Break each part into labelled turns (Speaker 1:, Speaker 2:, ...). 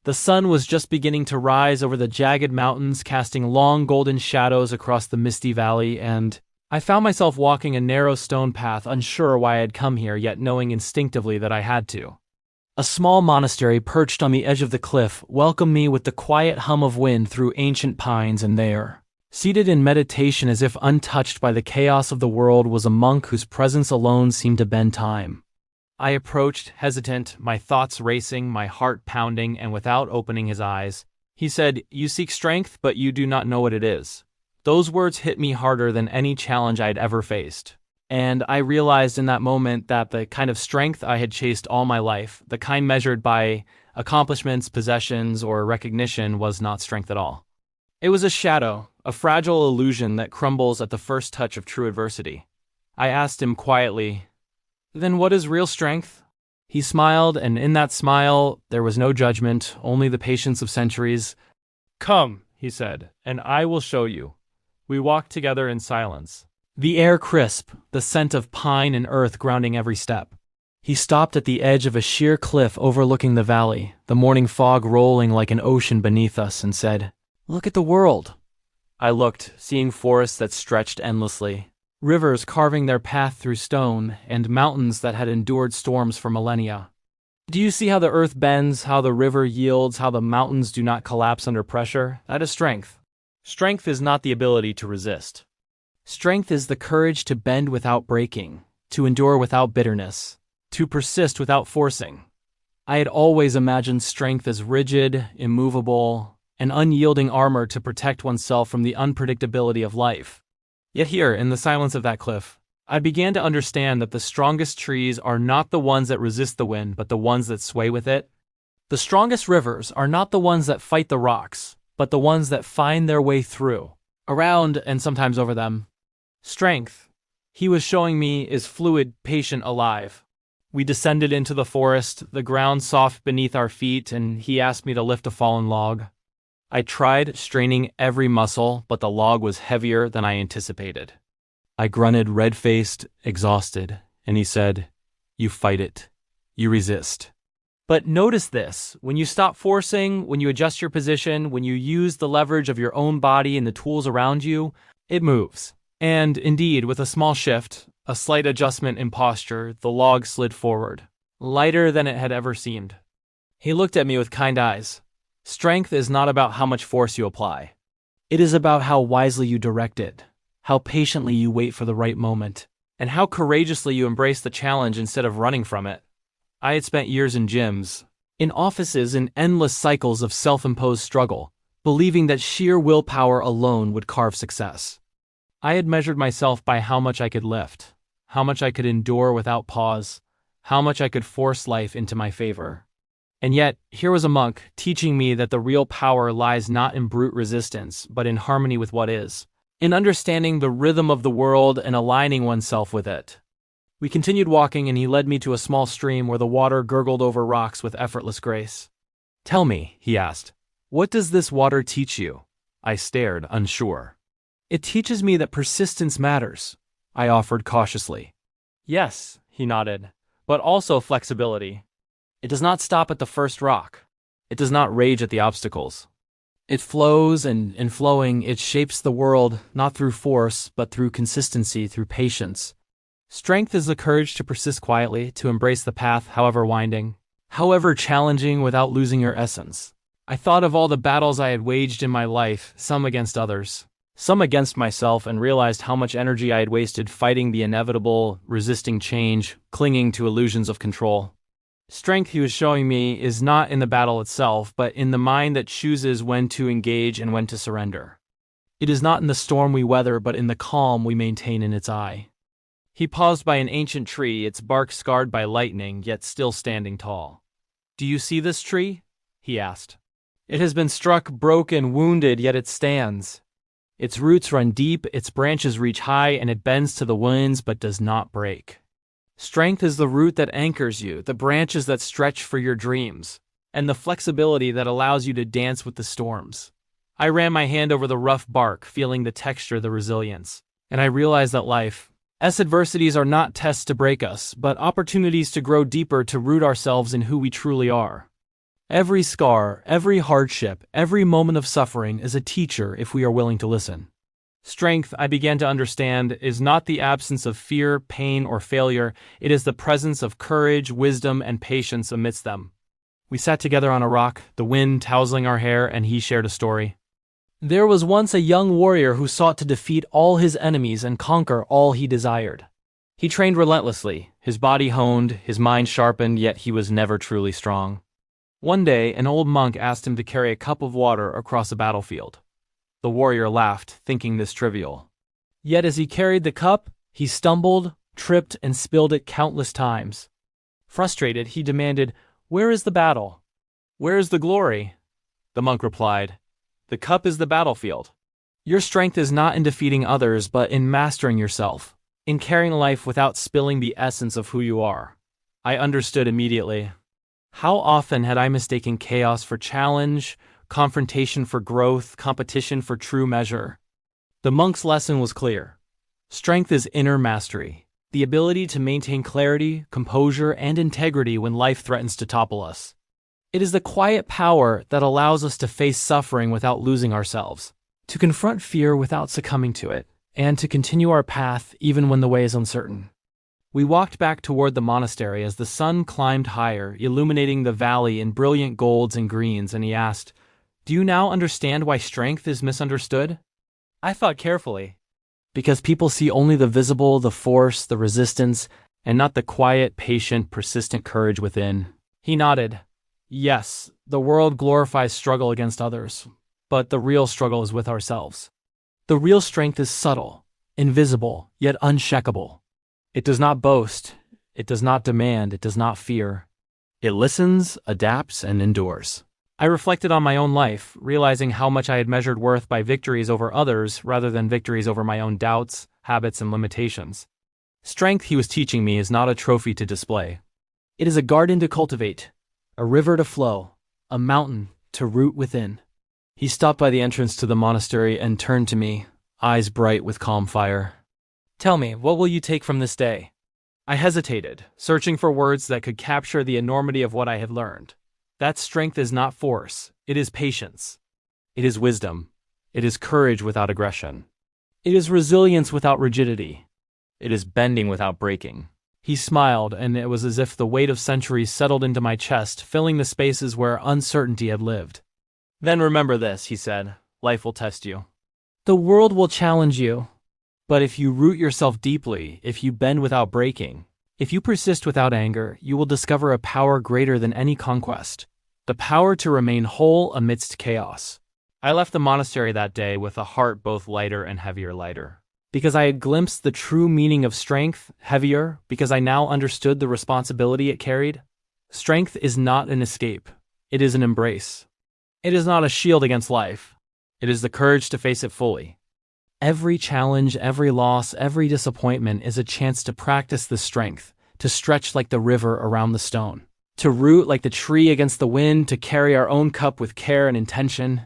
Speaker 1: The sun was just beginning to rise over the jagged mountains, casting long golden shadows across the misty valley, and I found myself walking a narrow stone path, unsure why I had come here, yet knowing instinctively that I had to. A small monastery perched on the edge of the cliff welcomed me with the quiet hum of wind through ancient pines, and there, seated in meditation as if untouched by the chaos of the world, was a monk whose presence alone seemed to bend time. I approached, hesitant, my thoughts racing, my heart pounding, and without opening his eyes, he said, "You seek strength, but you do not know what it is." Those words hit me harder than any challenge I had ever faced. And I realized in that moment that the kind of strength I had chased all my life, the kind measured by accomplishments, possessions, or recognition, was not strength at all. It was a shadow, a fragile illusion that crumbles at the first touch of true adversity. I asked him quietly, "Then what is real strength?" He smiled, and in that smile there was no judgment, only the patience of centuries. "Come," he said, "and I will show you." We walked together in silence, the air crisp, the scent of pine and earth grounding every step. He stopped at the edge of a sheer cliff overlooking the valley, the morning fog rolling like an ocean beneath us, and said, "Look at the world." I looked, seeing forests that stretched endlessly, rivers carving their path through stone, and mountains that had endured storms for millennia. "Do you see how the earth bends, how the river yields, how the mountains do not collapse under pressure? That is strength. Strength is not the ability to resist. Strength is the courage to bend without breaking, to endure without bitterness, to persist without forcing." I had always imagined strength as rigid, immovable, an unyielding armor to protect oneself from the unpredictability of life. Yet here, in the silence of that cliff, I began to understand that the strongest trees are not the ones that resist the wind, but the ones that sway with it. The strongest rivers are not the ones that fight the rocks, but the ones that find their way through, around, and sometimes over them. Strength, he was showing me, is fluid, patient, alive. We descended into the forest, the ground soft beneath our feet, and he asked me to lift a fallen log. I tried, straining every muscle, but the log was heavier than I anticipated. I grunted, red-faced, exhausted, and he said, "You fight it. You resist. But notice this, when you stop forcing, when you adjust your position, when you use the leverage of your own body and the tools around you, it moves." And indeed, with a small shift, a slight adjustment in posture, the log slid forward, lighter than it had ever seemed. He looked at me with kind eyes. Strength is not about how much force you apply. It is about how wisely you direct it, how patiently you wait for the right moment, and how courageously you embrace the challenge instead of running from it. I had spent years in gyms, in offices, in endless cycles of self-imposed struggle, believing that sheer willpower alone would carve success. I had measured myself by how much I could lift, how much I could endure without pause, how much I could force life into my favor. And yet, here was a monk teaching me that the real power lies not in brute resistance, but in harmony with what is, in understanding the rhythm of the world and aligning oneself with it. We continued walking, and he led me to a small stream where the water gurgled over rocks with effortless grace. "Tell me," he asked, "what does this water teach you?" I stared, unsure. "It teaches me that persistence matters," I offered cautiously. "Yes," he nodded, "but also flexibility. It does not stop at the first rock. It does not rage at the obstacles. It flows, and in flowing, it shapes the world, not through force, but through consistency, through patience. Strength is the courage to persist quietly, to embrace the path, however winding, however challenging, without losing your essence." I thought of all the battles I had waged in my life, some against others, some against myself, and realized how much energy I had wasted fighting the inevitable, resisting change, clinging to illusions of control. Strength, he was showing me, is not in the battle itself, but in the mind that chooses when to engage and when to surrender. It is not in the storm we weather, but in the calm we maintain in its eye. He paused by an ancient tree, its bark scarred by lightning, yet still standing tall. "Do you see this tree?" he asked. "It has been struck, broken, wounded, yet it stands. Its roots run deep, its branches reach high, and it bends to the winds but does not break. Strength is the root that anchors you, the branches that stretch for your dreams, and the flexibility that allows you to dance with the storms." I ran my hand over the rough bark, feeling the texture, the resilience, and I realized that life's adversities are not tests to break us, but opportunities to grow deeper, to root ourselves in who we truly are. Every scar, every hardship, every moment of suffering is a teacher if we are willing to listen. Strength, I began to understand, is not the absence of fear, pain, or failure. It is the presence of courage, wisdom, and patience amidst them. We sat together on a rock, the wind tousling our hair, and he shared a story. There was once a young warrior who sought to defeat all his enemies and conquer all he desired. He trained relentlessly, his body honed, his mind sharpened, yet he was never truly strong. One day, an old monk asked him to carry a cup of water across a battlefield. The warrior laughed, thinking this trivial. Yet as he carried the cup, he stumbled, tripped, and spilled it countless times. Frustrated, he demanded, "Where is the battle? Where is the glory?" The monk replied, "The cup is the battlefield. Your strength is not in defeating others, but in mastering yourself, in carrying life without spilling the essence of who you are." I understood immediately. How often had I mistaken chaos for challenge, confrontation for growth, competition for true measure? The monk's lesson was clear. Strength is inner mastery, the ability to maintain clarity, composure, and integrity when life threatens to topple us. It is the quiet power that allows us to face suffering without losing ourselves, to confront fear without succumbing to it, and to continue our path even when the way is uncertain. We walked back toward the monastery as the sun climbed higher, illuminating the valley in brilliant golds and greens, and he asked, "Do you now understand why strength is misunderstood?" I thought carefully. Because people see only the visible, the force, the resistance, and not the quiet, patient, persistent courage within. He nodded. Yes, the world glorifies struggle against others, but the real struggle is with ourselves. The real strength is subtle, invisible, yet unshakable. It does not boast, it does not demand, it does not fear. It listens, adapts, and endures. I reflected on my own life, realizing how much I had measured worth by victories over others rather than victories over my own doubts, habits, and limitations. Strength, he was teaching me, is not a trophy to display. It is a garden to cultivate, a river to flow, a mountain to root within. He stopped by the entrance to the monastery and turned to me, eyes bright with calm fire. "Tell me, what will you take from this day?" I hesitated, searching for words that could capture the enormity of what I had learned. That strength is not force, it is patience. It is wisdom. It is courage without aggression. It is resilience without rigidity. It is bending without breaking. He smiled, and it was as if the weight of centuries settled into my chest, filling the spaces where uncertainty had lived. "Then remember this," he said, "life will test you. The world will challenge you. But if you root yourself deeply, if you bend without breaking, if you persist without anger, you will discover a power greater than any conquest, the power to remain whole amidst chaos." I left the monastery that day with a heart both lighter and heavier. Because I had glimpsed the true meaning of strength, heavier, because I now understood the responsibility it carried. Strength is not an escape, it is an embrace. It is not a shield against life, it is the courage to face it fully. Every challenge, every loss, every disappointment is a chance to practice the strength, to stretch like the river around the stone, to root like the tree against the wind, to carry our own cup with care and intention.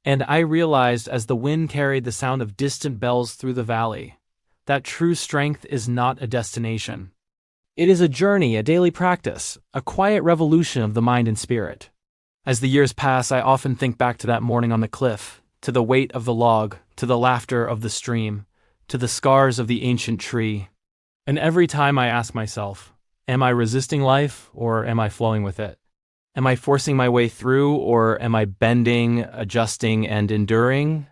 Speaker 1: And I realized as the wind carried the sound of distant bells through the valley, that true strength is not a destination. It is a journey, a daily practice, a quiet revolution of the mind and spirit. As the years pass, I often think back to that morning on the cliff, to the weight of the log, to the laughter of the stream, to the scars of the ancient tree. And every time I ask myself, am I resisting life or am I flowing with it? Am I forcing my way through or am I bending, adjusting, and enduring?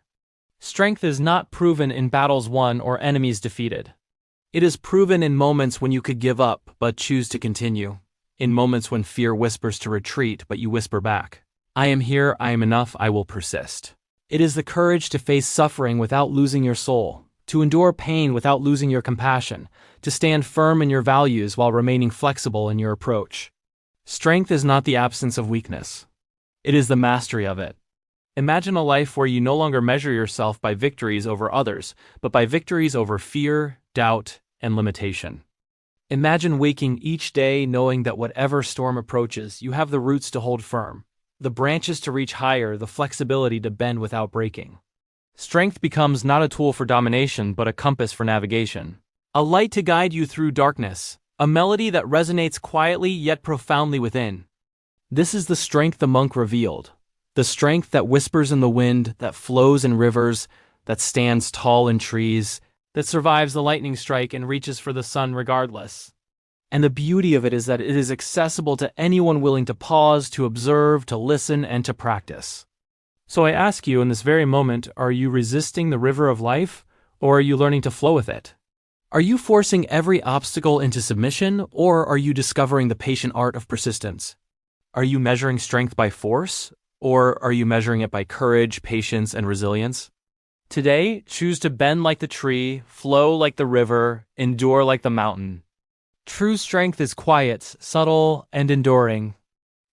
Speaker 1: Strength is not proven in battles won or enemies defeated. It is proven in moments when you could give up but choose to continue, in moments when fear whispers to retreat but you whisper back, "I am here, I am enough, I will persist." It is the courage to face suffering without losing your soul, to endure pain without losing your compassion, to stand firm in your values while remaining flexible in your approach. Strength is not the absence of weakness. It is the mastery of it. Imagine a life where you no longer measure yourself by victories over others, but by victories over fear, doubt, and limitation. Imagine waking each day knowing that whatever storm approaches, you have the roots to hold firm, the branches to reach higher, the flexibility to bend without breaking. Strength becomes not a tool for domination, but a compass for navigation. A light to guide you through darkness, a melody that resonates quietly yet profoundly within. This is the strength the monk revealed, the strength that whispers in the wind, that flows in rivers, that stands tall in trees, that survives the lightning strike and reaches for the sun regardless. And the beauty of it is that it is accessible to anyone willing to pause, to observe, to listen, and to practice. So I ask you in this very moment, are you resisting the river of life, or are you learning to flow with it? Are you forcing every obstacle into submission, or are you discovering the patient art of persistence? Are you measuring strength by force, or are you measuring it by courage, patience, and resilience? Today, choose to bend like the tree, flow like the river, endure like the mountain. True strength is quiet, subtle, and enduring.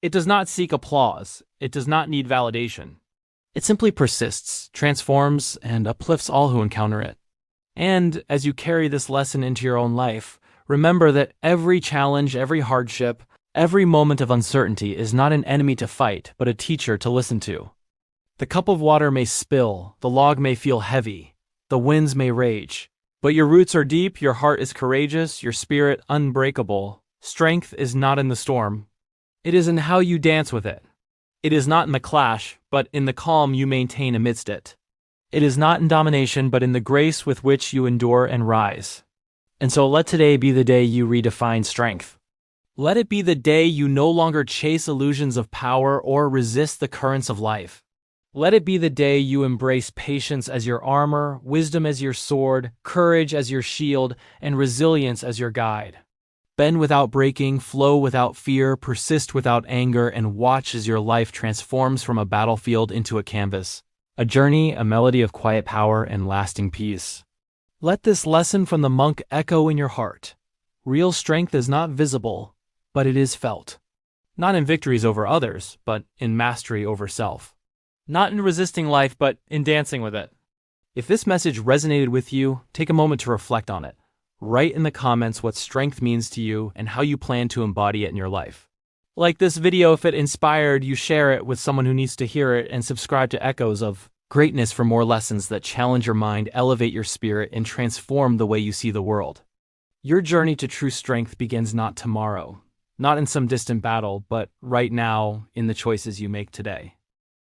Speaker 1: It does not seek applause. It does not need validation. It simply persists, transforms, and uplifts all who encounter it. And as you carry this lesson into your own life, remember that every challenge, every hardship, every moment of uncertainty is not an enemy to fight, but a teacher to listen to. The cup of water may spill, the log may feel heavy, the winds may rage, but your roots are deep, your heart is courageous, your spirit unbreakable. Strength is not in the storm. It is in how you dance with it. It is not in the clash, but in the calm you maintain amidst it. It is not in domination, but in the grace with which you endure and rise. And so let today be the day you redefine strength. Let it be the day you no longer chase illusions of power or resist the currents of life. Let it be the day you embrace patience as your armor, wisdom as your sword, courage as your shield, and resilience as your guide. Bend without breaking, flow without fear, persist without anger, and watch as your life transforms from a battlefield into a canvas. A journey, a melody of quiet power and lasting peace. Let this lesson from the monk echo in your heart. Real strength is not visible, but it is felt. Not in victories over others, but in mastery over self. Not in resisting life, but in dancing with it. If this message resonated with you, take a moment to reflect on it. Write in the comments what strength means to you and how you plan to embody it in your life. Like this video if it inspired you, share it with someone who needs to hear it, and subscribe to Echoes of Greatness for more lessons that challenge your mind, elevate your spirit, and transform the way you see the world. Your journey to true strength begins not tomorrow, not in some distant battle, but right now in the choices you make today.